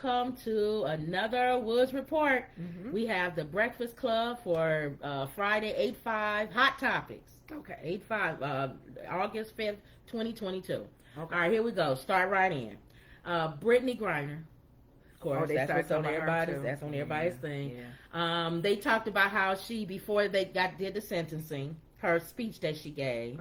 welcome to another Woods Report. We have the Breakfast Club for Friday, 8/5, Hot Topics. Okay, 8/5, August 5th, 2022. Okay. All right, here we go. Start right in. Brittany Griner. Of course, that's what's on everybody's. That's on everybody's thing. Yeah. They talked about how she, before they did the sentencing, her speech that she gave,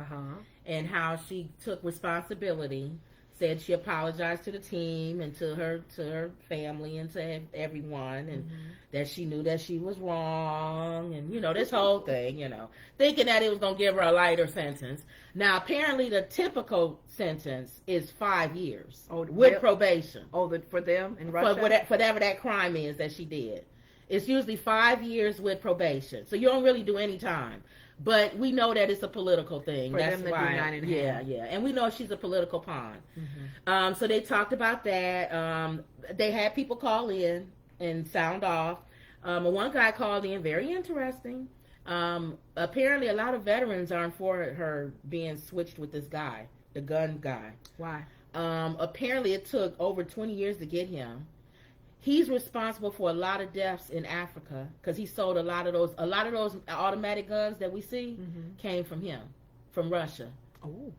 and how she took responsibility. Said she apologized to the team and to her family and to everyone, and that she knew that she was wrong, and this whole thing, thinking that it was gonna give her a lighter sentence. Now apparently the typical sentence is 5 years with probation. For them in Russia, for whatever that crime is that she did, it's usually 5 years with probation. So you don't really do any time. But we know that it's a political thing. For That's them to why. do 9.5. Yeah. And we know she's a political pawn. So they talked about that. They had people call in and sound off. One guy called in, very interesting. Apparently a lot of veterans aren't for her being switched with this guy, the gun guy. Why? Apparently it took over 20 years to get him. He's responsible for a lot of deaths in Africa because he sold a lot of those automatic guns that we see came from him, from Russia. Oh,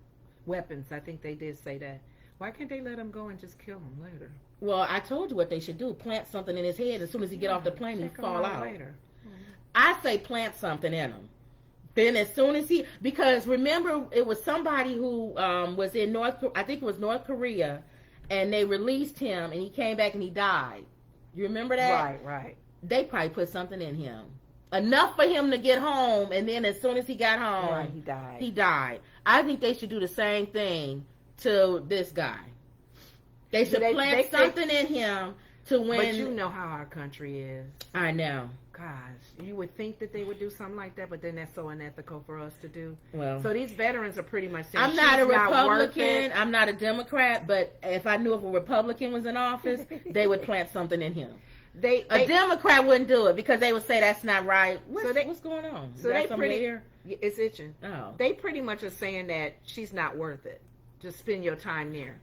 weapons. I think they did say that. Why can't they let him go and just kill him later? Well, I told you what they should do. Plant something in his head. As soon as he get off the plane, he fall out. Later. I say plant something in him. Then as soon as because remember, it was somebody who was in I think it was North Korea, and they released him, and he came back and he died. You remember that? Right. They probably put something in him. Enough for him to get home, and then as soon as he got home, he died. I think they should do the same thing to this guy. They should plant something in him to win. But you know how our country is. I know. Gosh, you would think that they would do something like that, but then that's so unethical for us to do. Well, so these veterans are pretty much saying, I'm not a Republican, I'm not a Democrat, but if I knew if a Republican was in office, they would plant something in him. A Democrat wouldn't do it because they would say that's not right. What's going on? So it's itching. Oh. They pretty much are saying that she's not worth it. Just spend your time there.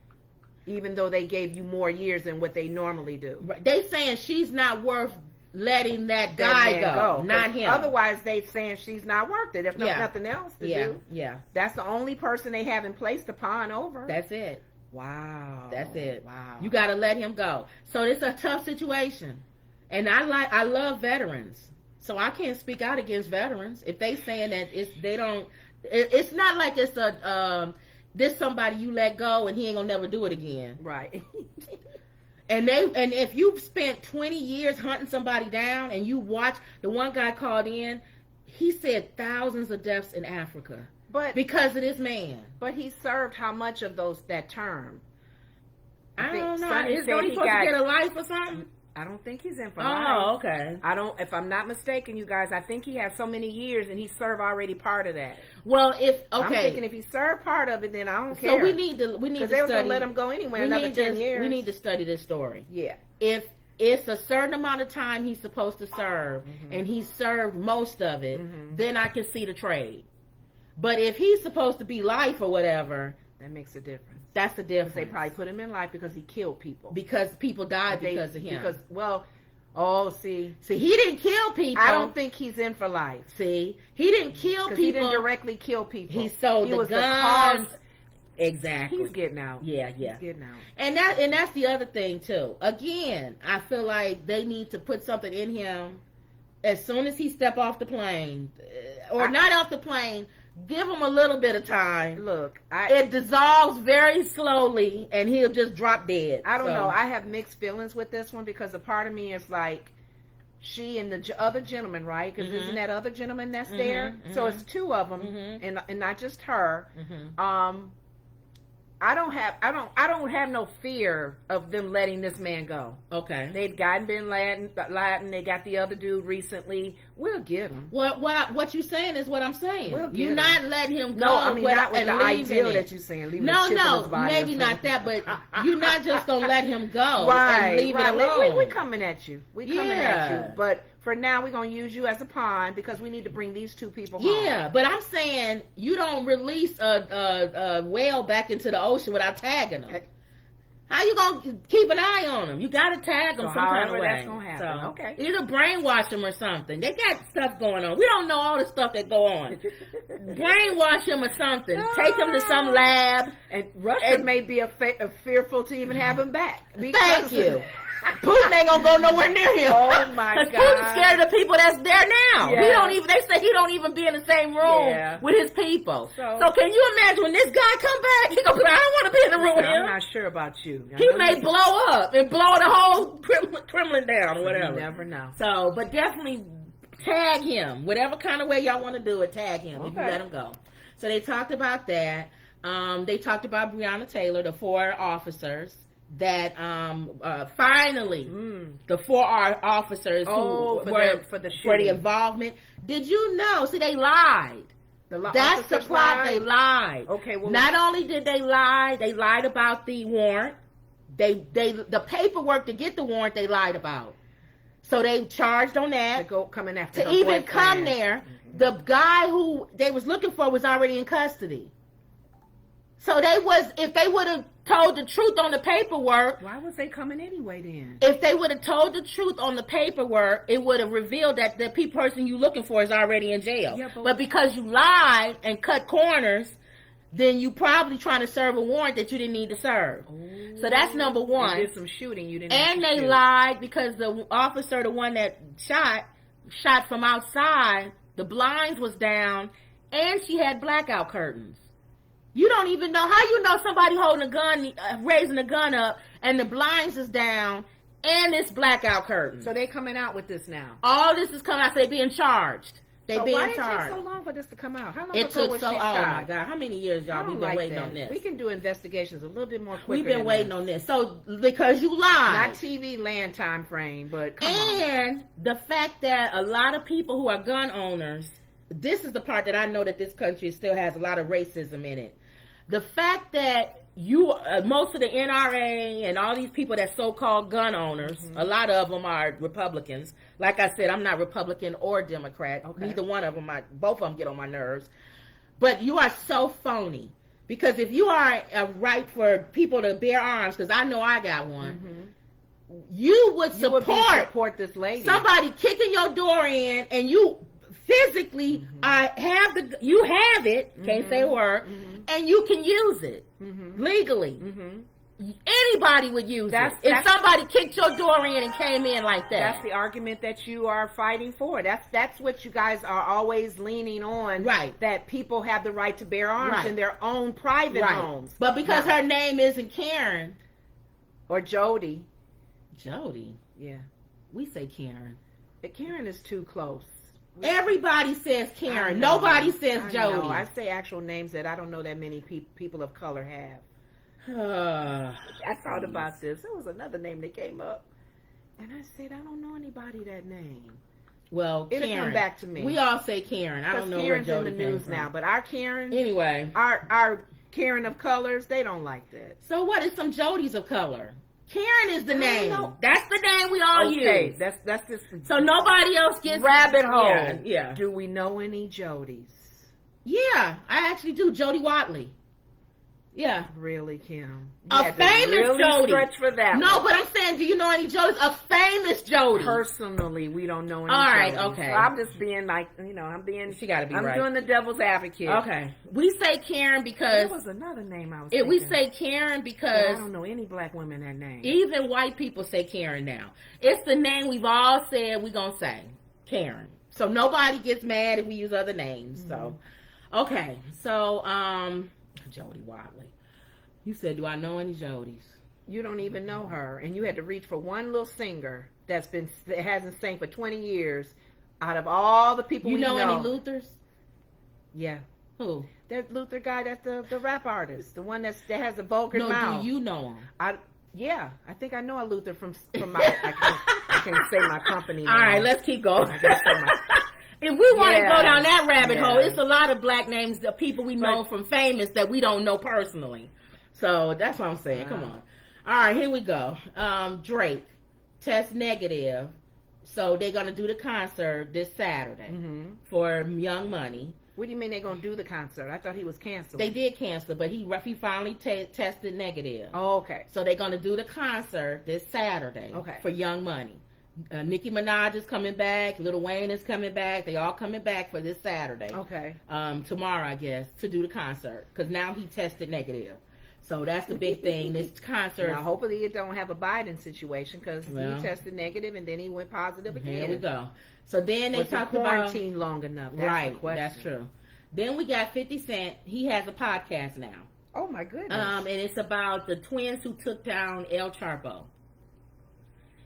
Even though they gave you more years than what they normally do. Right. They saying she's not worth letting that guy go, not him. Otherwise, they saying she's not worth it. If nothing else to do. Yeah. That's the only person they have in place to pawn over. That's it. Wow. That's it. Wow. You got to let him go. So it's a tough situation, and I love veterans, so I can't speak out against veterans if they saying that it's not like it's this somebody you let go and he ain't gonna never do it again. Right. And if you've spent 20 years hunting somebody down, and you watch, the one guy called in, he said thousands of deaths in Africa, because of this man. But he served how much of that term? I don't know. Is he supposed to get a life or something? I don't think he's in for life. Oh, okay. If I'm not mistaken, you guys, I think he has so many years and he served already part of that. Well, I'm thinking if he served part of it, then I don't care. So we need to because they was gonna let him go anyway. Another 10 years. We need to study this story. Yeah. If it's a certain amount of time he's supposed to serve, and he served most of it, then I can see the trade. But if he's supposed to be life or whatever, that makes a difference. That's the difference. They probably put him in life because he killed people. Because people died because of him. See, he didn't kill people. I don't think he's in for life. See, he didn't kill people. He didn't directly kill people. He sold the guns. Exactly. He's getting out. Yeah. He's getting out. And that's the other thing too. Again, I feel like they need to put something in him as soon as he step off the plane, not off the plane. Give him a little bit of time. Look, it dissolves very slowly, and he'll just drop dead. I don't know. I have mixed feelings with this one because a part of me is like, she and the other gentleman, right? Because isn't that other gentleman that's there? So it's two of them, and not just her. I don't have no fear of them letting this man go. Okay. They've gotten Bin Laden. They got the other dude recently. We'll get him. What you saying is what I'm saying. You're not letting him go. No, I mean not with the ideal that you're saying. No, maybe not that, but you're not just gonna let him go and leave it alone. We're coming at you. But for now, we're going to use you as a pawn because we need to bring these two people home. Yeah, but I'm saying you don't release a whale back into the ocean without tagging them. How you gonna keep an eye on them? You gotta tag them So some kind of however way. that's gonna happen. So, Okay. either brainwash them or something. They got stuff going on. We don't know all the stuff that go on. Brainwash him or something. Take him to some lab. And Russia may be fearful to even have him back. Thank you. Putin ain't gonna go nowhere near him. Oh my God. Because Putin's scared of the people that's there now. Yeah. He don't even. They say he don't even be in the same room Yeah. with his people. So can you imagine when this guy come back? He gonna be like, I don't want to be in the room with I'm him. not sure about you. He may blow up and blow the whole Kremlin down or whatever. You never know. So, but definitely tag him. Whatever kind of way y'all want to do it, tag him if you let him go. So they talked about that. They talked about Breonna Taylor, the 4 officers that finally the 4 officers who were for the involvement. Did you know? See, they lied. That's the plot. They lied. Okay. Well, not only did they lied about the warrant. The paperwork to get the warrant they lied about. So they charged on that. Coming after to even come there, the guy who they was looking for was already in custody. So if they would have told the truth on the paperwork. Why was they coming anyway then? If they would have told the truth on the paperwork, it would have revealed that the person you looking for is already in jail. Yeah, but because you lied and cut corners, then you probably trying to serve a warrant that you didn't need to serve. Ooh. So that's number one. You did some shooting you didn't. And they lied because the officer, the one that shot from outside, the blinds was down, and she had blackout curtains. You don't even know how you know somebody holding a gun, raising a gun up, and the blinds is down, and it's blackout curtains. So they coming out with this now. All this is coming out. So they being charged. They being why charged. Why did it take so long for this to come out? How long it ago took was so. she Oh shot? my God! How many years, y'all? We've been waiting on this. We can do investigations a little bit more quicker. We've been waiting on this. So because you lied, not TV land time frame, but come on. And the fact that a lot of people who are gun owners, this is the part that I know that this country still has a lot of racism in it. The fact that most of the NRA and all these people that so-called gun owners, a lot of them are Republicans. Like I said, I'm not Republican or Democrat. Okay. Neither one of them. Both of them get on my nerves. But you are so phony. Because if you are right for people to bear arms, because I know I got one, you would support this lady. Somebody kicking your door in, and you physically have it. Can't say a word. And you can use it legally. Anybody would use it. If somebody kicked your door in and came in like that. That's the argument that you are fighting for. That's what you guys are always leaning on. Right. That people have the right to bear arms in their own private homes. But because her name isn't Karen. Or Jody. Jody? Yeah. We say Karen. Karen is too close. Everybody says Karen. Nobody says Jody. I say actual names that I don't know that many people of color have. I thought about this. There was another name that came up. And I said, I don't know anybody that name. Well, it'll Karen. come back to me. We all say Karen. I don't know Karen's where Jody in the news now. But our Karen. Anyway. Our Karen of colors, they don't like that. So what is some Jodys of color? Karen is the name. That's the name we all use. That's just so nobody else gets rabbit hole. Yeah. Do we know any Jodys? Yeah, I actually do. Jody Watley. Yeah. Really, Kim? A famous Jody. Stretch for that. No, but I'm saying, do you know any Jodys? A famous Jody. Personally, we don't know any. All right, Jodys. okay. So I'm just being like, I'm being. She got to be I'm right. doing the devil's advocate. Okay. We say Karen because there was another name I was. We say Karen because I don't know any black women that name. Even white people say Karen now. It's the name we've all said we're gonna say, Karen. So nobody gets mad if we use other names. So, okay. So, Jody Watley. You said, do I know any Jodys? You don't even know her, and you had to reach for one little singer that hasn't sang for 20 years. Out of all the people you know any Luthers? Yeah. Who? That Luther guy, that's the rap artist, the one that has a vulgar mouth. No, do you know him? Yeah, I think I know a Luther from my. I can't say my company name. All right, let's keep going. If we want to go down that rabbit hole, it's a lot of black names of people we know from famous that we don't know personally. So that's what I'm saying. Come on. All right, here we go. Drake, test negative. So they're going to do the concert this Saturday for Young Money. What do you mean they're gonna do the concert? I thought he was canceled. They did cancel, but he finally tested negative. Oh, okay. So they're gonna do the concert this Saturday. Okay. For Young Money. Nicki Minaj is coming back. Lil Wayne is coming back. They all coming back for this Saturday. Okay. Tomorrow, I guess, to do the concert because now he tested negative. So that's the big thing. This concert. Now, hopefully, it don't have a Biden situation because he tested negative and then he went positive again. Here we go. So then they talk about quarantine long enough. That's right. The question. That's true. Then we got 50 Cent. He has a podcast now. Oh my goodness. And it's about the twins who took down El Chapo.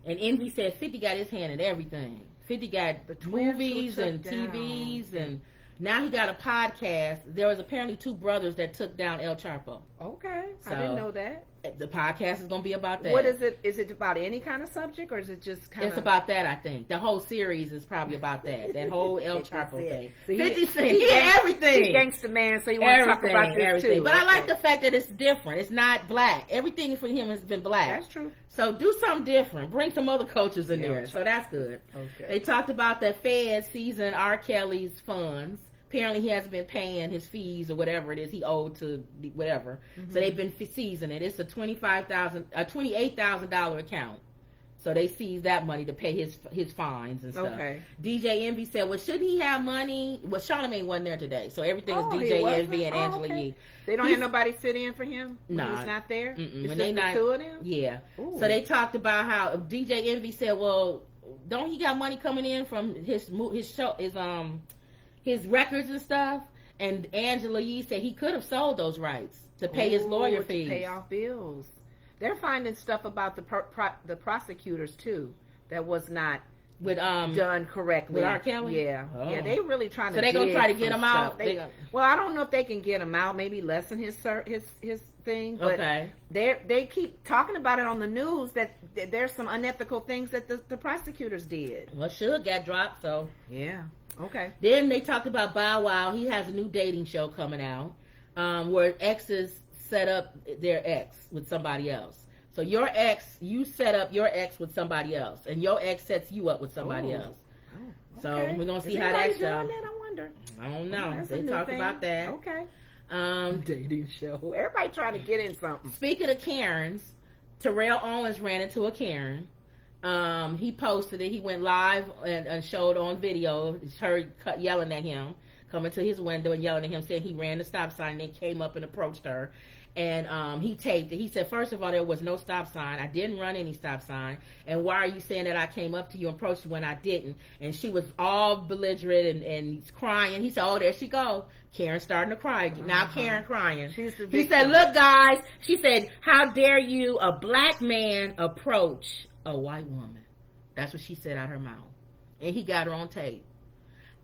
And Envy said 50 got his hand in everything. 50 got the movies and TVs, and now he got a podcast. There was apparently 2 brothers that took down El Chapo. Okay, so, I didn't know that. The podcast is going to be about that. What is it? Is it about any kind of subject, or is it just kind of... It's about that, I think. The whole series is probably about that. That whole El Chapo thing. So 50 Cent, he everything. He's gangster man, so you want to talk about this too. But I like the fact that it's different. It's not black. Everything for him has been black. That's true. So do something different. Bring some other cultures in there. So that's good. Okay. They talked about the Fed seizing R. Kelly's funds. Apparently he hasn't been paying his fees or whatever it is he owed to whatever. Mm-hmm. So they've been seizing it. It's a $28,000 account. So they seized that money to pay his fines and stuff. Okay. DJ Envy said, well, shouldn't he have money? Well, Charlamagne wasn't there today. So everything is DJ Envy and Angela Yee. They don't have nobody sit in for him? No. He's not there? It's just the 2 of them? Yeah. Ooh. So they talked about how DJ Envy said, well, don't he got money coming in from his show, his records and stuff? And Angela Yee said he could have sold those rights to pay his lawyer fees. To pay off bills. They're finding stuff about the prosecutors too that was not done correctly with R. Kelly. Yeah, yeah. They really trying to. So they're gonna try to get him out. Well, I don't know if they can get him out. Maybe lessen his thing. But they keep talking about it on the news that there's some unethical things that the prosecutors did. Well, Suge got dropped, so yeah. Okay. Then they talked about Bow Wow. He has a new dating show coming out where exes set up their ex with somebody else. So your ex, you set up your ex with somebody else, and your ex sets you up with somebody else. Oh, okay. So we're gonna see how that goes. I wonder. I don't know. They talked about that. Okay. Dating show. Everybody trying to get in something. Speaking of Karens, Terrell Owens ran into a Karen. He posted it. He went live and showed on video. Her yelling at him, coming to his window and yelling at him, saying he ran the stop sign. And they came up and approached her. And he taped it. He said, first of all, there was no stop sign. I didn't run any stop sign. And why are you saying that I came up to you and approached you when I didn't? And she was all belligerent and crying. He said, oh, there she go. Karen starting to cry again. Now Karen crying. He said, look, guys. She said, how dare you, a black man, approach a white woman? That's what she said out her mouth. And he got her on tape.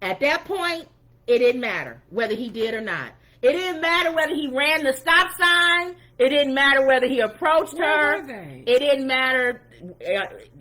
At that point, it didn't matter whether he did or not. It didn't matter whether he ran the stop sign. It didn't matter whether he approached her. It didn't matter.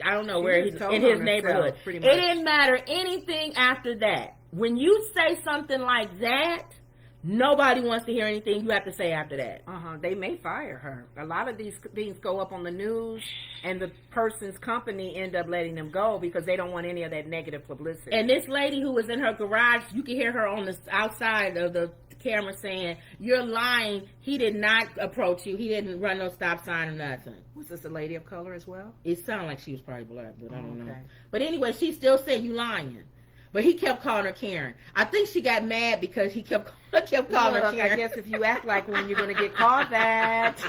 I don't know where he's in his neighborhood. It didn't matter anything after that. When you say something like that, nobody wants to hear anything you have to say after that. They may fire her. A lot of these things go up on the news, and the person's company end up letting them go because they don't want any of that negative publicity. And this lady who was in her garage, you can hear her on the outside of the camera saying, you're lying. He did not approach you. He didn't run no stop sign or nothing. Was this a lady of color as well? It sounded like she was probably black, but I don't know. But anyway, she still said you lying. But he kept calling her Karen. I think she got mad because he kept calling her Karen. I guess if you act like one, you're going to get called that. So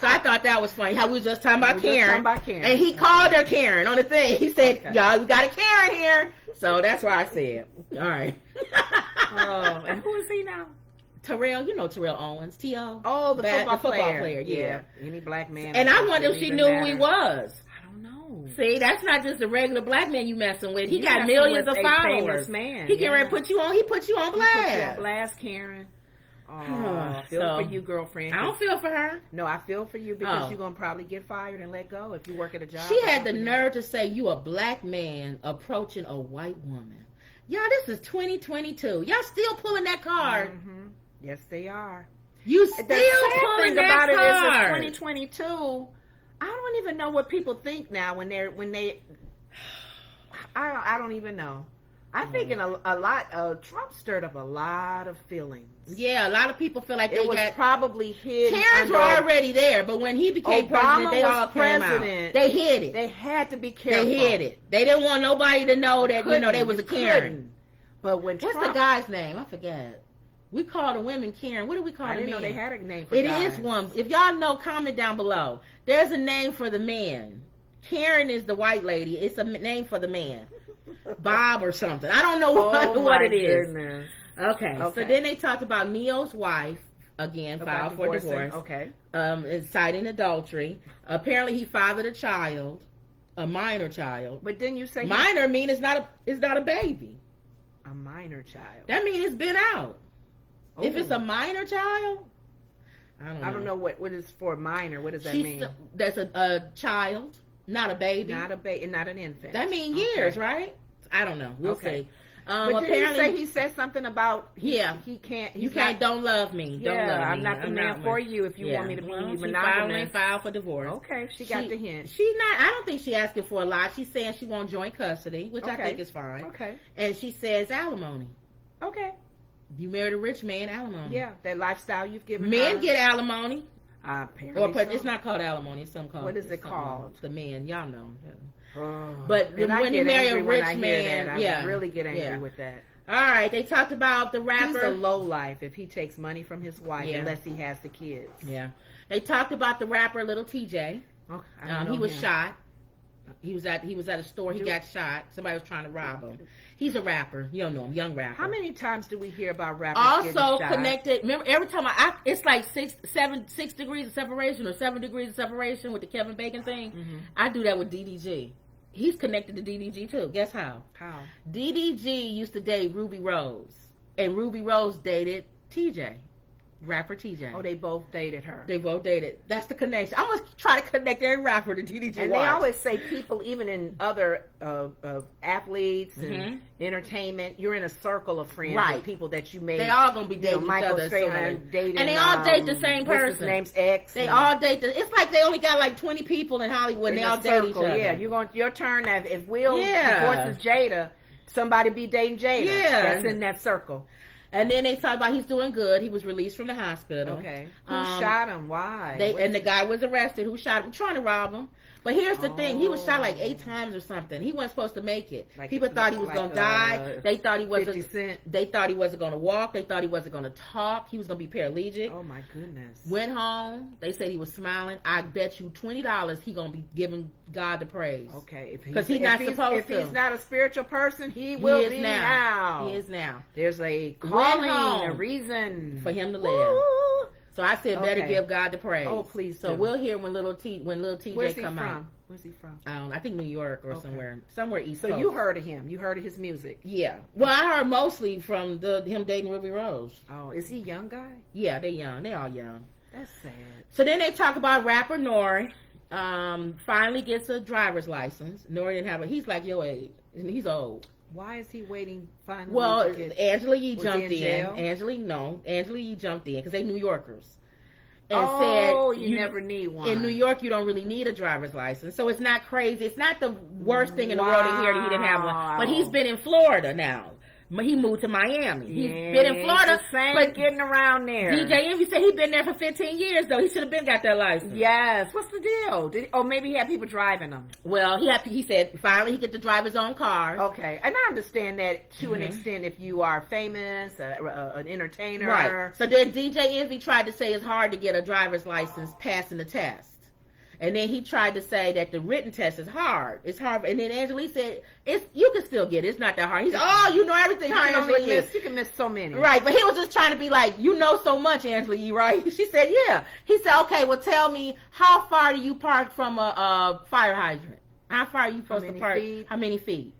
I thought that was funny. How we was just talking about Karen. And he called her Karen on the thing. He said, y'all, we got a Karen here. So that's why I said. All right. And who is he now? Terrell, you know Terrell Owens, T.O. Oh, the football player. Yeah. Any black man. And I wonder if she knew who he was. I don't know. See, that's not just a regular black man you messing with. He got millions of followers. Man. He can put you on. He put you on blast. He put you on blast, Karen. I feel for you, girlfriend. I don't feel for her. No, I feel for you because you're going to probably get fired and let go if you work at a job. She had the nerve to say you a black man approaching a white woman. Y'all, this is 2022. Y'all still pulling that card. Mm-hmm. Yes, they are. You still pulling that card. It is 2022. I don't even know what people think now when they. I don't even know. I think in a lot, Trump stirred up a lot of feelings. Yeah, a lot of people feel like it was probably hidden. Karens were already there, but when he became president, they all came out. They hid it. They had to be careful. They hid it. They didn't want nobody to know that they was a Karen. But when what's the guy's name? I forget. We call the women Karen. What do we call the men? I didn't know they had a name for it. Guys. It is one. If y'all know, comment down below. There's a name for the men. Karen is the white lady. It's a name for the man. Bob or something. I don't know what it is. Goodness. Okay. So then they talked about Neo's wife again filed for divorce. Okay. Citing adultery. Apparently he fathered a child, a minor child. But didn't you say minor mean it's not a baby? A minor child. That means it's been out. Ooh. If it's a minor child, I don't know what is for minor. What does that mean? That's a child, not a baby. Not a baby, not an infant. That means years, right? I don't know. We'll see. But apparently he said something about he can't. Don't love me. Don't love me. I'm not the man for you if you want me to be monogamous. She filed for divorce. Okay, she got the hint. She's not. I don't think she's asking for a lot. She's saying she won't join custody, which I think is fine. Okay. And she says alimony. Okay. You married a rich man, alimony. Yeah, that lifestyle you've given. Men get alimony. Apparently, or it's not called alimony. It's something called. What is it called? The men, y'all know. But when you marry a rich man, I really get angry with that. All right, they talked about the rapper. He's a low life if he takes money from his wife unless he has the kids. Yeah, they talked about the rapper Little TJ. Oh, he was shot. He was at a store. He got shot. Somebody was trying to rob him. He's a rapper. You don't know him, young rapper. How many times do we hear about rappers also connected? Remember, every time it's like 6 degrees of separation or 7 degrees of separation with the Kevin Bacon thing. Mm-hmm. I do that with DDG. He's connected to DDG too. Guess how? How? DDG used to date Ruby Rose, and Ruby Rose dated TJ. Rapper TJ. Oh, they both dated her. They both dated. That's the connection. I must try to connect every rapper to DDG. And they always say people, even in other athletes and entertainment, you're in a circle of friends with people that you made. They all gonna be dating Michael each other. dating, and they all date the same person. His name's X. They all date. It's like they only got like 20 people in Hollywood. And they all date each other. Yeah, your turn. If Will divorces Jada, somebody be dating Jada. Yeah, that's in that circle. And then they talked about he's doing good. He was released from the hospital. Okay. Who shot him? Why? The guy was arrested. Who shot him? Trying to rob him. But here's the thing. He was shot like 8 times or something. He wasn't supposed to make it. People thought he was going to die. They thought he wasn't. 50 Cent. They thought he wasn't going to walk. They thought he wasn't going to talk. He was going to be paralytic. Oh, my goodness. Went home. They said he was smiling. I bet you $20 he going to be giving God the praise. Okay. Because he's not supposed to. If he's not a spiritual person, he will be now. He is now. There's a calling, a reason. For him to live. Woo! So I said, better give God the praise. Oh, please. So we'll hear when little TJ come out. Where's he from? I think New York or somewhere east coast. So you heard of him? You heard of his music? Yeah. Well, I heard mostly from him dating Ruby Rose. Oh, is he a young guy? Yeah, they young. They all young. That's sad. So then they talk about rapper Nori. Finally gets a driver's license. Nori didn't have it. He's like your age, and he's old. Why is he waiting finally? Well, Angela Yee jumped in. Angela Yee jumped in because they New Yorkers. And said, you never need one. In New York, you don't really need a driver's license. So it's not crazy. It's not the worst thing in the world to hear that he didn't have one. But he's been in Florida now. He moved to Miami. He's been in Florida. But getting around there. DJ Envy said he's been there for 15 years, though. He should have been got that license. Yes. What's the deal? Maybe he had people driving him. Well, he said finally he get to drive his own car. Okay. And I understand that to an extent if you are famous, an entertainer. Right. So then DJ Envy tried to say it's hard to get a driver's license passing the test. And then he tried to say that the written test is hard. It's hard. And then Angela Yee said, you can still get it. It's not that hard. He said, you know everything. You can miss so many. Right. But he was just trying to be like, you know so much, Angela Yee, right? She said, yeah. He said, okay, well, tell me, how far do you park from a fire hydrant? How far are you supposed to park? How many feet?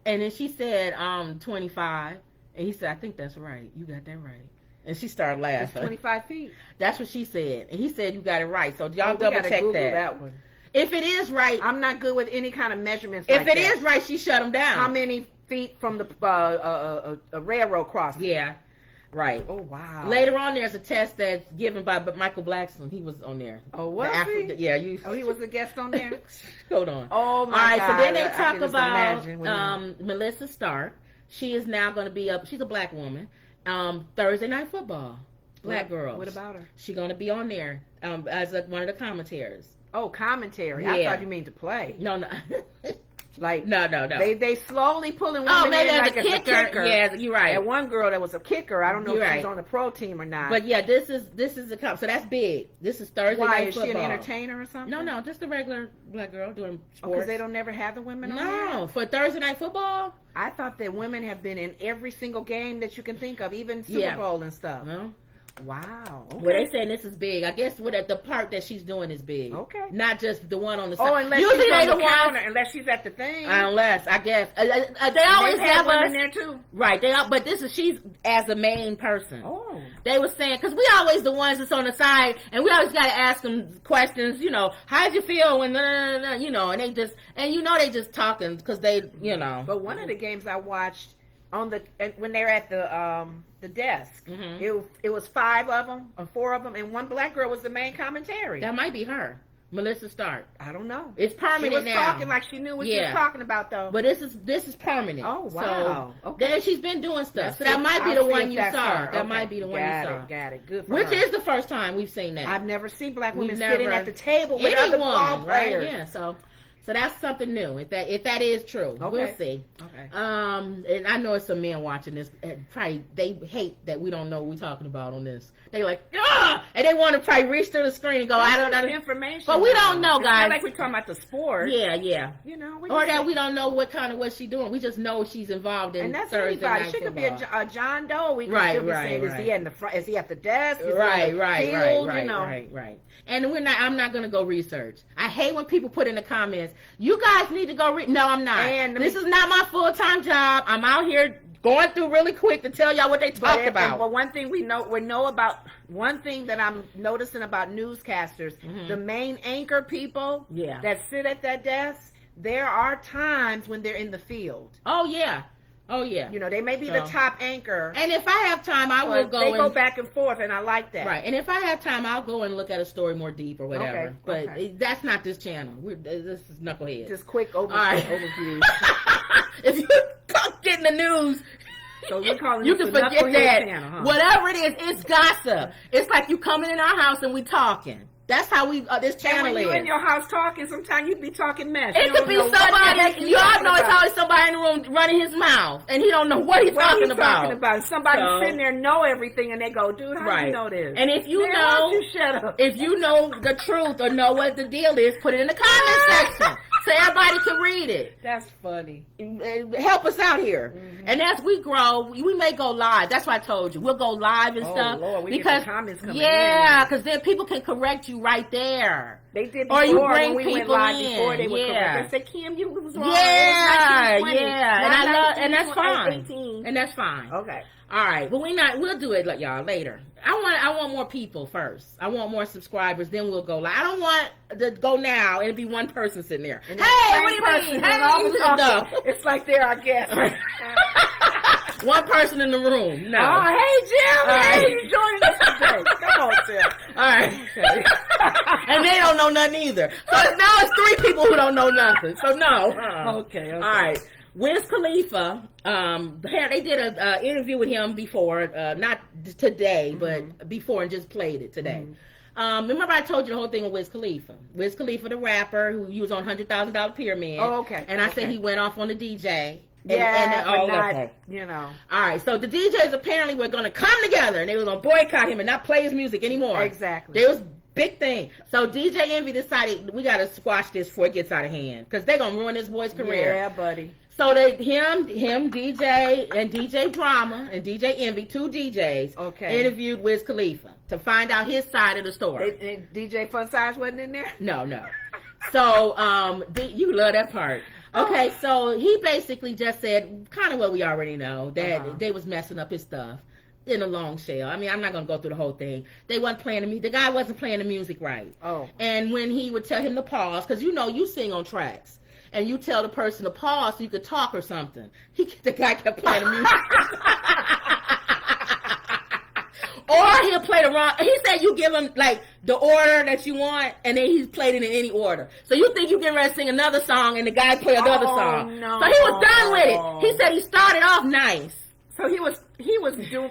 And then she said, 25. And he said, I think that's right. You got that right. And she started laughing. It's 25 feet. That's what she said. And he said you got it right. So y'all double check that one. If it is right. I'm not good with any kind of measurements if it is right, she shut him down. How many feet from the a railroad crossing? Yeah. Right. Oh, wow. Later on, there's a test that's given by Michael Blackson. He was on there. Oh, was he? Yeah. He was a guest on there? Hold on. Oh, my God. All right, so then they talk about Melissa Stark. she is now going to be up. She's a black woman. Thursday Night Football. Black girls. What about her? She's going to be on there as one of the commentators. Oh, commentary. Yeah. I thought you mean to play. No. Like no. They slowly pulling women maybe in as like a kicker. Yeah, you're right. And one girl that was a kicker. I don't know You're if right. she's on the pro team or not. But yeah, this is so that's big. This is Thursday why Night is Football. she an entertainer or something? No, just a regular black girl doing sports. Because they don't never have the women on there? No, for Thursday Night Football. I thought that women have been in every single game that you can think of, even Super Yeah. Bowl and stuff. No. Wow. Okay. Well, they saying this is big. I guess the part that she's doing is big. Okay. Not just the one on the side. Oh, unless Usually she's they on the the ones. counter, unless she's at the thing. Unless I guess they always They've had have women us there too. right. But she's as the main person. Oh. They were saying because we always the ones that's on the side, and we always got to ask them questions. How'd you feel when and they just they just talking because they But one of the games I watched when they're at the desk, it was 5 of them or 4 of them, and one black girl was the main commentary. That might be her, Melissa Stark. I don't know. It's permanent She was now. talking like she knew what she was talking about, though. But this is permanent. Oh, wow. So Okay. then she's been doing stuff. So I'll that might be see the one if you that's saw. her. That Okay. might be the one you saw. Got it. Good for Which her. is the first time we've seen that. I've never seen black We've women never- sitting at the table with other ball players. right? Yeah. So that's something new. If that is true, Okay. we'll see. Okay. And I know it's some men watching this. Probably they hate that we don't know what we're talking about on this. They like, and they want to probably reach through the screen and go, I don't know information. But we don't know, It's guys. not like we're talking about the sport. Yeah. Or that we we don't know what she's doing. We just know she's involved in and that's Thursday anybody. Night She could be Football. a John Doe. We could Right, still be right, saying, is right. he in the front? Is he at the desk? Is he on Right. the field? Right. And I'm not gonna go research. I hate when people put in the comments, "You guys need to go read." No, I'm not. And this is not my full-time job. I'm out here going through really quick to tell y'all what they talked about. But one thing we know about, one thing that I'm noticing about newscasters, the main anchor people that sit at that desk, there are times when they're in the field. Oh yeah. They may be the top anchor. And if I have time, I will go. They go back and forth, and I like that. Right. And if I have time, I'll go and look at a story more deep or whatever. Okay, But that's not this channel. This is Knucklehead. Just quick overview. If you get in the news, so we're calling you this can the forget Knucklehead that. channel, huh? Whatever it is, it's gossip. It's like you coming in our house and we talking. That's how we this channel and when you're is. in your house talking, sometimes you'd be talking mess. It could be somebody. You all know it's always somebody in the room running his mouth, and he don't know what he's talking about. Somebody sitting there know everything, and they go, "Dude, how do you know this?" And if you Man, know, why don't you shut up. If you know the truth or know what the deal is, put it in the comment section so everybody can read it. That's funny. Help us out here. And as we grow, we may go live. That's why I told you we'll go live and stuff. Lord, we because get the comments coming because then people can correct you right there. They did Or before you bring when we went people live in. before they would Yeah. correct us. They say, Kim, you was wrong. Yeah. It was 1920, And I not love, and that's 19, fine. 18. And that's fine. Okay. All right, but we'll do it y'all later. I want more people first. I want more subscribers, then we'll go live. I don't want to go now and it be one person sitting there. And Hey, what do you mean? Hey, you no. It's like they're our guests. One person in the room. No. Oh, hey, Jim. Right. Hey, you joining us today. Come on, Jim. All right. Okay. And they don't know nothing either. So now it's 3 people who don't know nothing. So no. Okay. All right. Wiz Khalifa, they did an interview with him before, not today, but before, and just played it today. Remember I told you the whole thing with Wiz Khalifa. Wiz Khalifa, the rapper, who he was on $100,000 Pyramid. Oh, okay. And I said he went off on the DJ. But not, okay. All right, so the DJs apparently were going to come together, and they were going to boycott him and not play his music anymore. Exactly. There was big thing. So DJ Envy decided we got to squash this before it gets out of hand, because they're going to ruin this boy's career. Yeah, buddy. So him, DJ, and DJ Drama and DJ Envy, 2 DJs, interviewed Wiz Khalifa to find out his side of the story. DJ Fun Size wasn't in there? No. So you love that part. Okay, so he basically just said kind of what we already know, that they was messing up his stuff in a long shell. I mean, I'm not going to go through the whole thing. They wasn't playing the music. The guy wasn't playing the music right. Oh. And when he would tell him to pause, because you sing on tracks, and you tell the person to pause so you could talk or something. The guy kept playing the music. Or he'll play the wrong. He said you give him like the order that you want, and then he's played it in any order. So you think you get ready to sing another song, and the guy play another song. No. So he was done with it. He said he started off nice. So he was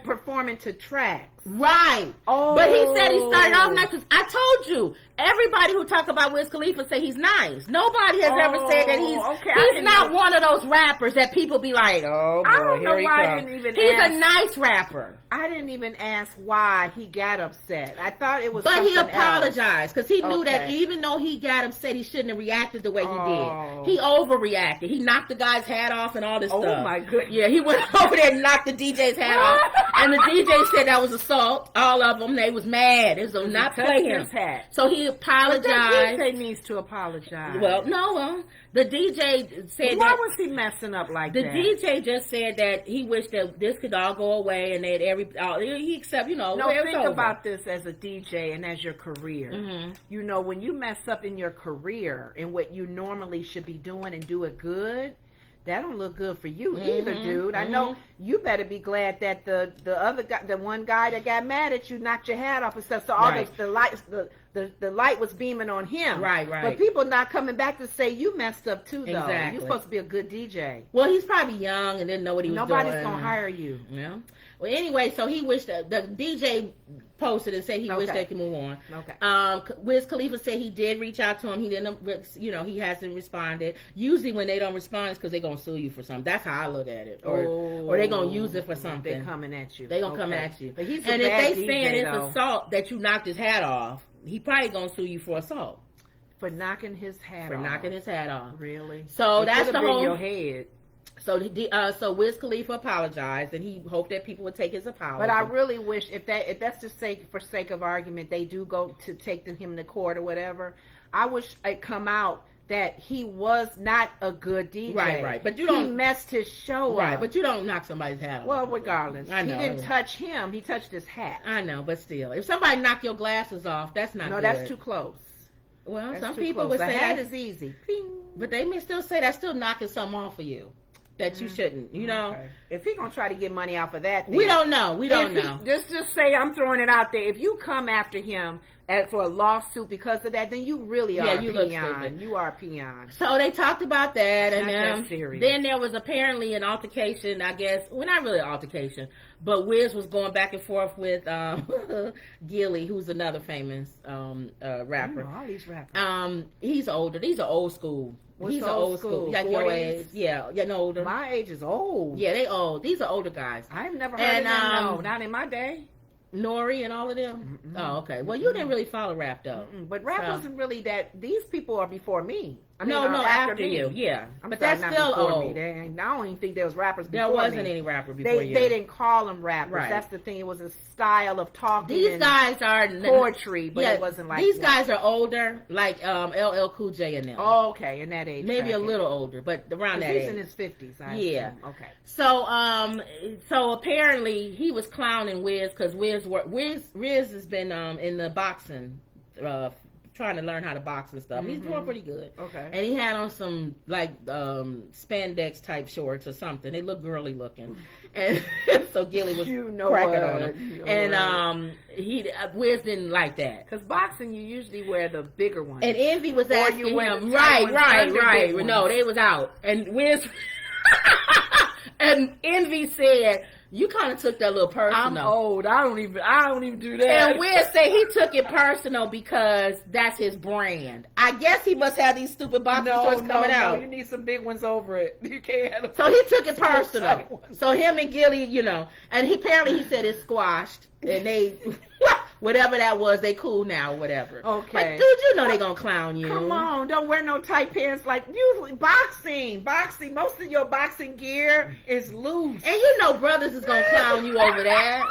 performing to tracks. Right. Oh. But he said he started off nice because I told you, everybody who talk about Wiz Khalifa say he's nice. Nobody has ever said that he's not one of those rappers that people be like, oh boy, I don't know here he why comes. I didn't even He's ask. a nice rapper. I didn't even ask why he got upset. I thought it was But he something apologized because he knew that Okay. even though he got upset, he shouldn't have reacted the way he Oh. did. He overreacted. He knocked the guy's hat off and all this Oh, stuff. my goodness. Yeah, he went over there and knocked the DJ's hat off. And the DJ said that was assault. All of them, they was mad. They was not playing him. his hat. So he But apologized. that DJ needs to apologize. Well, no, the DJ said why that. was he messing up like The that? DJ just said that he wished that this could all go away and that he accept, No, it's think over. about this as a DJ and as your career. Mhm. You know, when you mess up in your career and what you normally should be doing and do it good, that don't look good for you either, dude. I know you better be glad that the other guy, the one guy that got mad at you, knocked your hat off and stuff. So all Right. the lights, the light was beaming on him. Right. But people not coming back to say you messed up too, though. Exactly. You're supposed to be a good DJ. Well, he's probably young and didn't know what he was doing. Nobody's gonna hire you. Yeah. Well, anyway, so he wished that the DJ posted and said he wished Okay. they could move on. Okay. Wiz Khalifa said he did reach out to him. He didn't, he hasn't responded. Usually when they don't respond, it's because they're gonna sue you for something. That's how I look at it. Or they're gonna use it for something. They're coming at you. They gonna come at you. But he's a and if bad they DJ, saying it's though, assault that you knocked his hat off, he probably gonna sue you for assault for knocking his hat off. knocking his hat off. Really? So It that's could've the been whole. your head. So Wiz Khalifa apologized, and he hoped that people would take his apology. But I really wish if that's just for sake of argument, they do go to take him to court or whatever. I wish it come out that he was not a good DJ. Right. But you he don't messed his show Right, up. but you don't knock somebody's hat off. Well, regardless, I know. he didn't touch him. He touched his hat. I know, but still, if somebody knock your glasses off, that's not No, good. that's too close. Well, That's some too people close. would the say hat that, is easy. Ping. but they may still say that's still knocking something off of you that you shouldn't. You know, Okay. If he gonna try to get money off of that, we then- don't know. We don't If he- know. Just say I'm throwing it out there. If you come after him for a lawsuit because of that, then you really are Yeah, a you look peon. stupid. You are a peon. So they talked about that, It's and not that serious. then there was apparently an altercation. I guess, well, not really an altercation, but Wiz was going back and forth with Gilly, who's another famous rapper. All these rappers. He's older. These are old school. What's He's the an old old school. school? Like your 40s? age. Yeah, no older. My age is old. Yeah, they old. These are older guys. I've never heard And, of them. No, um, not in my day. Nori and all of them. Oh, okay. Well, you didn't really follow rap though. But rap So- wasn't really that. These people are before me. I mean, No, after me. you. Yeah, I'm but sorry, that's not still before old. me. I don't even think there was rappers before There wasn't me. any rapper before They you. didn't call them rappers. Right. That's the thing. It was a style of talking. These and guys are poetry, but yeah, it wasn't like these that. guys are older, like LL Cool J and them. Oh, okay, in that age. Maybe a bracket. little older, but around that He's age. in his 50s. Yeah. assume. Okay. So apparently he was clowning Wiz because Wiz has been in the boxing, trying to learn how to box and stuff. He's doing pretty good. Okay. And he had on some like spandex type shorts or something. They look girly looking, and so Gilly was cracking on him. And Wiz didn't like that. Because boxing, you usually wear the bigger ones. And Envy was Or you asking wear him, the tight ones under right. big No, ones. they was out. And Wiz, and Envy said, you kind of took that little personal. I'm old. I don't even do that. And Wiz said he took it personal because that's his brand. I guess he must have these stupid boxing shorts coming out. You need some big ones over it. You can't have So he took it tight personal. ones. So him and Gilly, and he said it's squashed, and they, whatever that was, they cool now, or whatever. Okay. Like, dude, they gonna clown you. Come on, don't wear no tight pants like usually boxing. Most of your boxing gear is loose. And brothers is gonna clown you over that.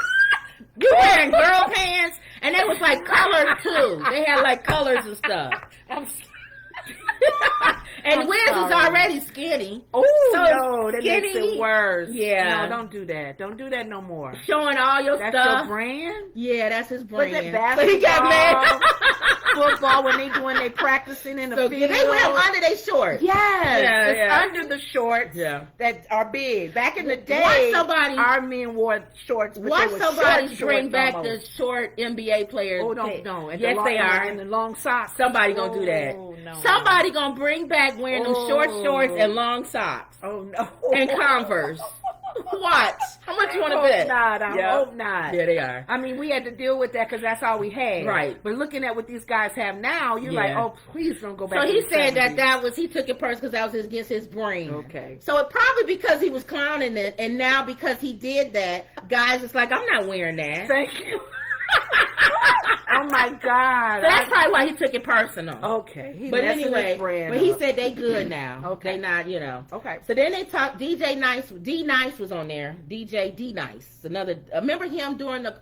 You wearing girl pants, and they was like colors too. They had like colors and stuff. And I'm Wiz is sorry. already skinny. Oh, So no, that makes skinny. it worse. Yeah. No, don't do that. Don't do that no more. Showing all your That's stuff. your brand? Yeah, that's his Was brand. it So basketball, he got mad. football, when they practicing in the So field? they wear them under their shorts. Yes, Yeah, it's yeah. under the shorts that are big. Back in the day, our men wore shorts. Watch somebody bring back the short NBA players. Oh, no. Yes, they are. And the long socks. Somebody gonna do that. No. Somebody gonna bring back wearing them short shorts and long socks. Oh, no. And Converse. Watch. How much you want to bet? I hope not. Yeah, they are. I mean, we had to deal with that because that's all we had. Right. But looking at what these guys have now, you're like, oh, please don't go back. So he said he took it personal because that was against his brain. Okay. So it probably because he was clowning it, and now because he did that, guys, it's like, I'm not wearing that. Thank you. Oh my God! So that's probably why he took it personal. Okay, but anyway, but he said they good now. Okay, they not, Okay. So then they talked. DJ Nice, D Nice was on there. DJ D Nice, another. Remember him during the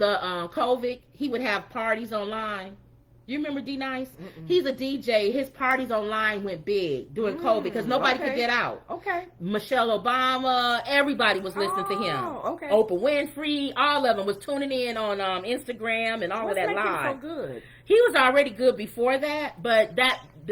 COVID? He would have parties online. You remember D Nice? He's a DJ. His parties online went big during COVID because nobody could get out. Okay. Michelle Obama, everybody was listening to him. Okay. Oprah Winfrey, all of them was tuning in on Instagram and all of that live. So good. He was already good before that, but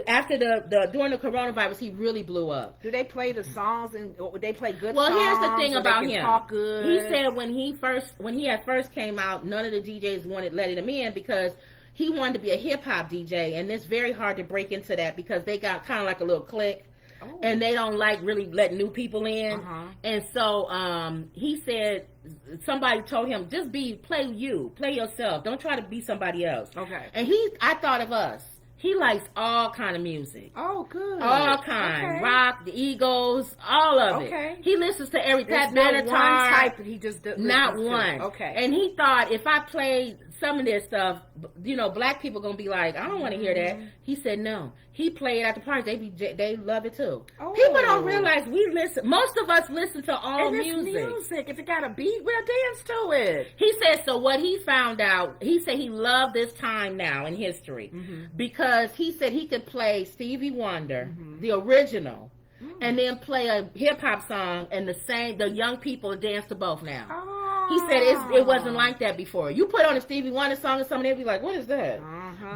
after during the coronavirus, he really blew up. Do they play the songs and they play good songs? Well, here's the thing about him. Talk good? He said when he first came out, none of the DJs wanted letting him in because he wanted to be a hip hop DJ, and it's very hard to break into that because they got kind of like a little clique, and they don't like really letting new people in. And so he said somebody told him just play yourself, don't try to be somebody else. Okay. And I thought of us. He likes all kind of music. Oh, good. All kind. Okay. Rock, the Eagles, all of it. He listens to everything. There's not one type that he just doesn't. Not one. To. Okay. And he thought if I played some of this stuff, black people going to be like, I don't want to hear that. He said no. He played at the parties. They love it too. Oh. People don't realize we listen. Most of us listen to all music. If it got a beat, we'll dance to it. He said, so what he found out, he said he loved this time now in history because he said he could play Stevie Wonder, the original, and then play a hip hop song, and the young people dance to both now. Oh. He said it wasn't like that before. You put on a Stevie Wonder song or something, they'd be like, what is that?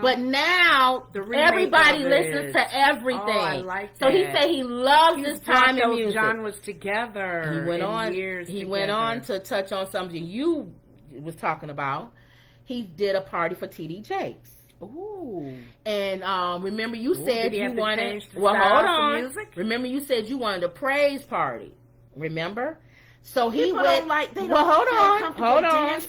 But now, everybody listens to everything. Oh, I like that. So he said he loves this time in music. Genres together. He went on to touch on something you was talking about. He did a party for T.D. Jakes. Ooh. And remember you said you wanted... Well, hold on. Music? Remember you said you wanted a praise party. Remember? So he went. Hold on.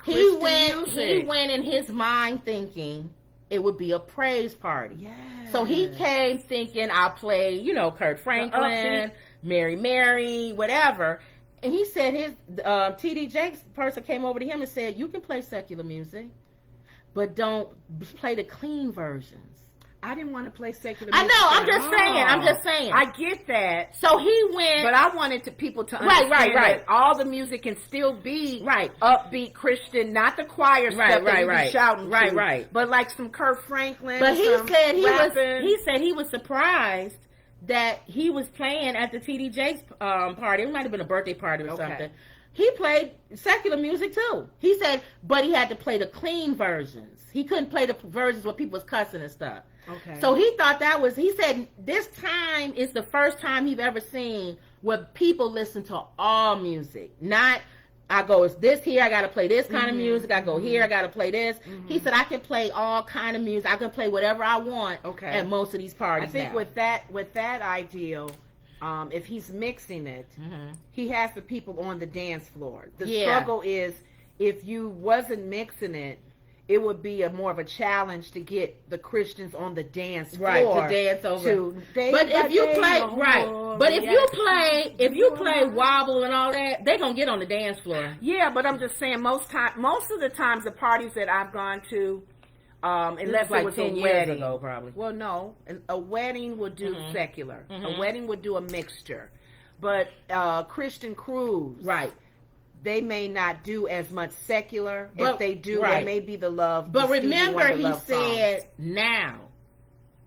He went in his mind thinking it would be a praise party. Yes. So he came thinking I'll play, Kurt Franklin, Mary, whatever. And he said his T.D. Jakes person came over to him and said, "You can play secular music, but don't play the clean versions." I didn't want to play secular music. I know. I'm just saying. I get that. So he went. But I wanted people to understand that all the music can still be upbeat Christian, not the choir stuff that you be shouting to. But like some Kurt Franklin. But he said he was surprised that he was playing at the T.D. Jakes party. It might have been a birthday party or something. He played secular music too. He said, but he had to play the clean versions. He couldn't play the versions where people was cussing and stuff. Okay. So he thought he said this time is the first time he's ever seen where people listen to all music. Not, it's this here, I got to play this kind of music. I go here, I got to play this. He said, I can play all kind of music. I can play whatever I want at most of these parties. I think with that ideal, if he's mixing it, he has the people on the dance floor. The struggle is if you wasn't mixing it, it would be more of a challenge to get the Christians on the dance floor to dance over. But if you play wobble and all that, they're gonna get on the dance floor. Yeah, but I'm just saying most of the times the parties that I've gone to, unless it was 10 a years wedding ago, probably. Well, no, a wedding would do secular. A wedding would do a mixture, but Christian crews, they may not do as much secular. If they do, it may be the love. But remember, he said now.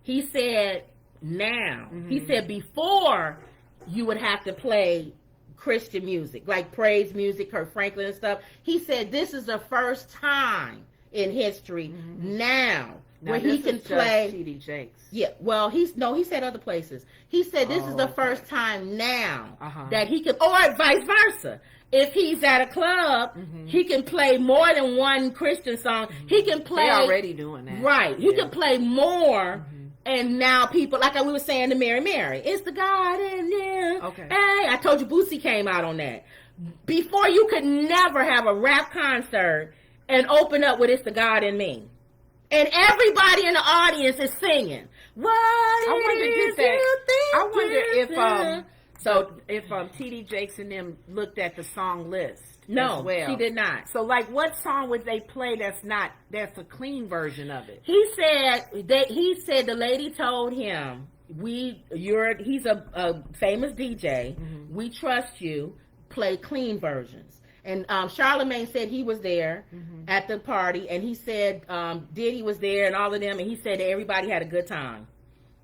He said now. He said before you would have to play Christian music, like praise music, Kurt Franklin and stuff. He said this is the first time in history now Now, where he this can is just play. T.D. Jakes. Yeah, well, he said other places. He said this is the first time now that he can, or vice versa. If he's at a club, he can play more than one Christian song. He can play. They're already doing that. Right. He can play more. And now people, like we were saying to Mary Mary, it's the God in you. Okay. Hey, I told you Boosie came out on that. Before, you could never have a rap concert and open up with It's the God in Me. And everybody in the audience is singing. What I wonder is if you think I wonder if if T.D. Jakes and them looked at the song list. no, as well. she did not. So, like, what song would they play that's a clean version of it? He said the lady told him, he's a famous DJ. We trust you. Play clean versions. And Charlamagne said he was there at the party, and he said Diddy was there and all of them, and he said that everybody had a good time.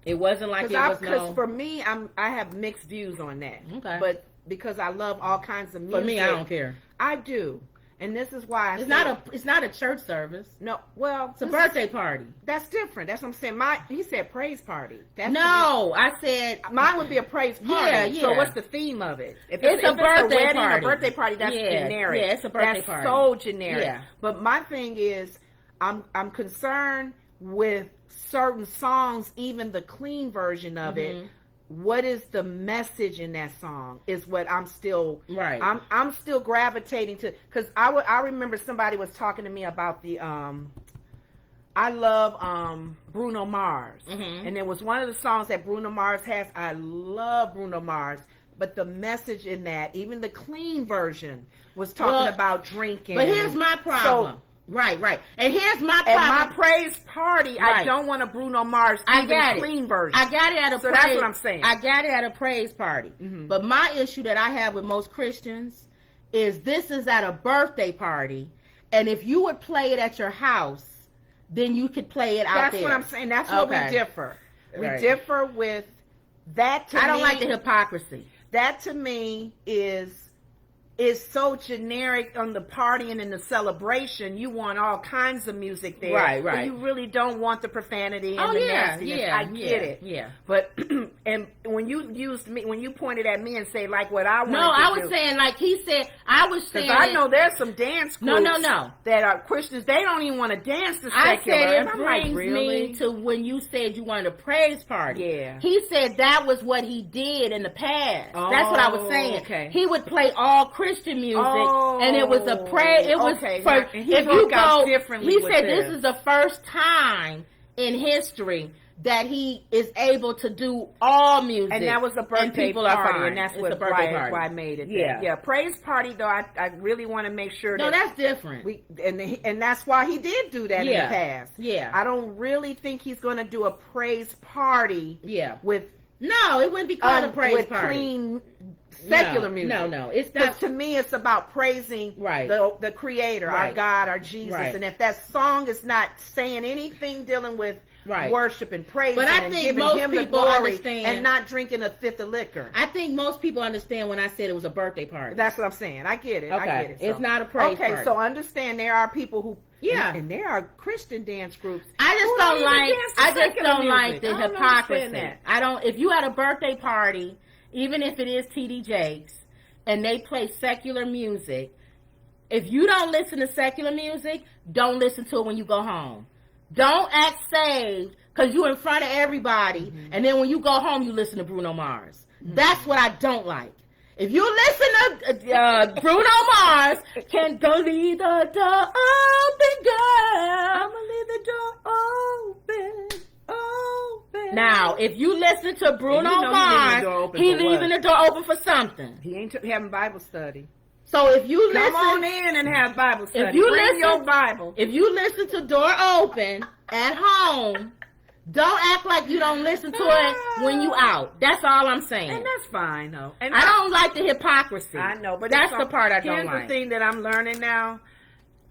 It wasn't like Because for me, I have mixed views on that. Okay. But because I love all kinds of music. For me, I don't care. I do. And this is why It's not a church service. No, well, It's a birthday party. That's different. That's what I'm saying. He said praise party. I said mine would be a praise party. Yeah. So what's the theme of it? If it's a birthday wedding, party. A birthday party, that's generic. Yeah, it's a birthday that's party. So generic. Yeah. But my thing is, I'm concerned with certain songs, even the clean version of it. What is the message in that song is what I'm still right. I'm still gravitating to, because I remember somebody was talking to me about the I love Bruno Mars, and there was one of the songs that Bruno Mars has. I love Bruno Mars, but the message in that, even the clean version, was talking about drinking. But here's my problem. So, Right. And here's my problem. At my praise party, I don't want a Bruno Mars clean version. I got it at a so praise. that's what I'm saying. I got it at a praise party. But my issue that I have with most Christians is this is at a birthday party, and if you would play it at your house, then you could play it out there. That's what I'm saying. That's where we differ. We differ with that. I don't like the hypocrisy. That to me is so generic on the partying and the celebration. You want all kinds of music there. Right. But you really don't want the profanity and the nastiness. I get it. Yeah. But and when you pointed at me and say like what I want. No, I was saying like he said. I was saying. I know there's some dance groups. No. That are Christians. They don't even want to dance to secular. I said it and brings me to when you said you wanted a praise party. Yeah. He said that was what he did in the past. That's what I was saying. Okay. He would play all Christian music, and it was a praise. It was for if you go. Differently He said this is the first time in history that he is able to do all music, and that was a birthday party, and that's what why I made it. Yeah, praise party though. I really want to make sure. No, that's different. And that's why he did do that in the past. Yeah, I don't really think he's going to do a praise party. Yeah, with it wouldn't be called a praise party. Clean secular music. No, it's not. To me, it's about praising the Creator, our God, our Jesus. And if that song is not saying anything dealing with worship and praise, but I think most people understand, and not drinking a fifth of liquor. I think most people understand when I said it was a birthday party. That's what I'm saying. I get it. Okay. I get it. It's not a praise party. Okay, so understand there are people who and there are Christian dance groups. I just don't like the hypocrisy. I don't. If you had a birthday party, even if it is T.D. Jakes, and they play secular music, if you don't listen to secular music, don't listen to it when you go home. Don't act saved because you're in front of everybody, and then when you go home, you listen to Bruno Mars. That's what I don't like. If you listen to Bruno Mars, can't go leave the door open, girl. I'm gonna leave the door open. Now, if you listen to Bruno Mars, he's leaving the door open for something. He ain't having Bible study. So if you come on in and have Bible study. If you bring your Bible. If you listen to Door Open at home, don't act like you don't listen to it when you out. That's all I'm saying. And that's fine, though. And I don't like the hypocrisy. I know, but that's the part I don't like. Here's the thing that I'm learning now.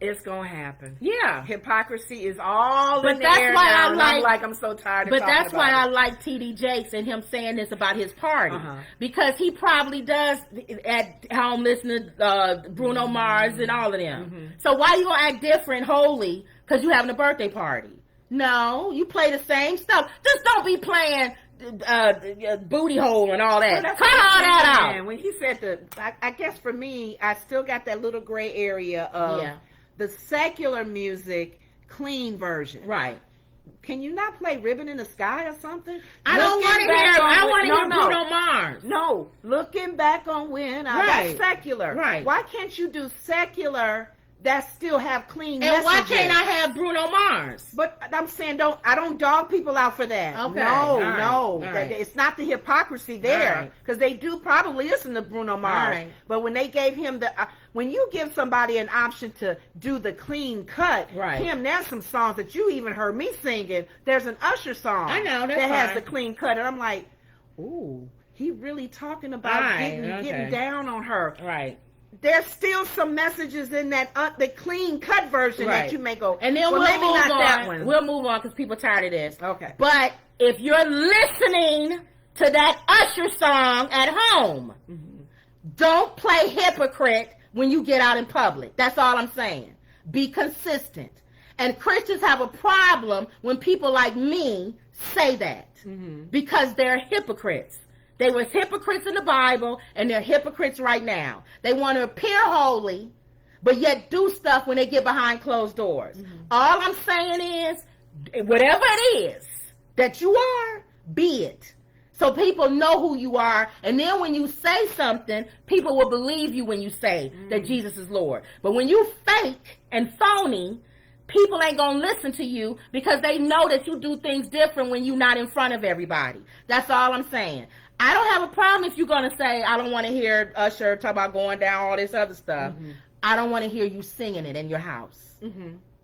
It's gonna happen. Yeah, hypocrisy is all in the air now. I'm so tired. But that's why I like T.D. Jakes and him saying this about his party because he probably does at home listen to Bruno Mars and all of them. So why you gonna act different, holy, because you having a birthday party? No, you play the same stuff. Just don't be playing booty hole and all that. Well, Cut all that out. When he said I guess for me, I still got that little gray area of the secular music clean version. Right. Can you not play Ribbon in the Sky or something? I don't want to hear. I want to hear Bruno Mars. No, looking back on when that's secular. Right. Why can't you do secular that still have clean and messages? why can't I have Bruno Mars? But I'm saying I don't dog people out for that. Okay. No. Right. It's not the hypocrisy there, because they do probably listen to Bruno Mars. Right. But when they gave him when you give somebody an option to do the clean cut, Kim, there's some songs that you even heard me singing. There's an Usher song I know that has the clean cut, and I'm like, ooh, he really talking about getting down on her. Right. There's still some messages in that the clean cut version that you may go, and then we'll maybe move not on. That one. We'll move on because people are tired of this. Okay. But if you're listening to that Usher song at home, don't play hypocrite when you get out in public. That's all I'm saying. Be consistent. And Christians have a problem when people like me say that because they're hypocrites. They were hypocrites in the Bible, and they're hypocrites right now. They want to appear holy, but yet do stuff when they get behind closed doors. All I'm saying is, whatever it is that you are, be it. So people know who you are, and then when you say something, people will believe you when you say that Jesus is Lord. But when you fake and phony, people ain't gonna listen to you because they know that you do things different when you're not in front of everybody. That's all I'm saying. I don't have a problem if you're going to say, I don't want to hear Usher talk about going down, all this other stuff. I don't want to hear you singing it in your house.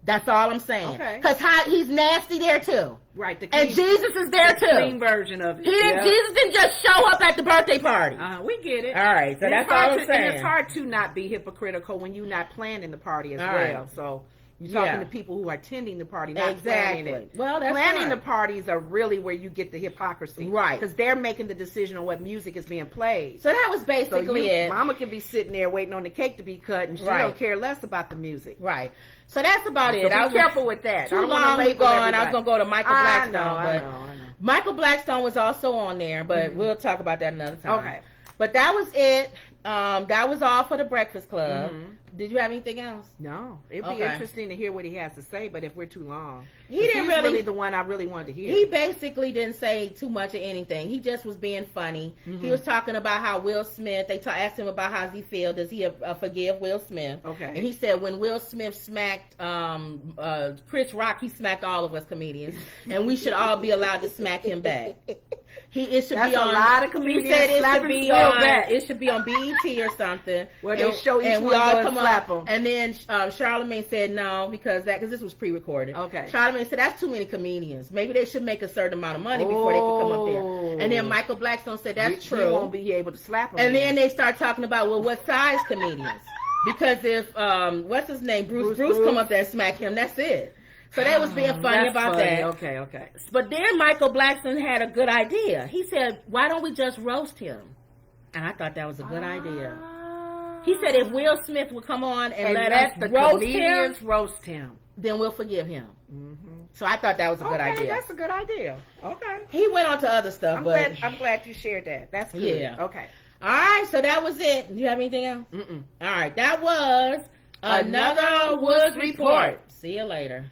That's all I'm saying. Because he's nasty there too. Right. And Jesus is there too. Clean version of it. Jesus didn't just show up at the birthday party. We get it. All right. So that's all I'm saying. And it's hard to not be hypocritical when you're not planning the party as well. So you're talking to people who are attending the party, not planning it. Well, that's planning the parties are really where you get the hypocrisy. Right. Because they're making the decision on what music is being played. So that was basically it. Mama can be sitting there waiting on the cake to be cut, and she don't care less about the music. Right. So that's about it. Be careful with that. Too long we gone. I was going to go to Michael Blackstone. I know. Michael Blackstone was also on there, but we'll talk about that another time. Okay. But that was it. That was all for the Breakfast Club. Did you have anything else? No. It'd be interesting to hear what he has to say, but if we're too long. He's really the one I really wanted to hear. He basically didn't say too much of anything. He just was being funny. He was talking about how Will Smith, they asked him about how he feel. Does he forgive Will Smith? Okay. And he said when Will Smith smacked Chris Rock, he smacked all of us comedians. And we should all be allowed to smack him back. It should be on a lot of comedians. He said it should be on BET or something. Where they show each one and slap them. And then Charlamagne said no because this was pre-recorded. Okay. Charlamagne said that's too many comedians. Maybe they should make a certain amount of money before they could come up there. And then Michael Blackstone said that's true. You won't be able to slap them. And then they start talking about what size comedians? Because if what's his name Bruce come up there and smack him, that's it. So they was being funny about that. Okay. But then Michael Blackstone had a good idea. He said, why don't we just roast him? And I thought that was a good idea. He said if Will Smith would come on and let us roast him, then we'll forgive him. So I thought that was a good idea. That's a good idea. Okay. He went on to other stuff, I'm glad you shared that. That's good. Yeah. Okay. All right, so that was it. Do you have anything else? All right, that was another Woods Report. See you later.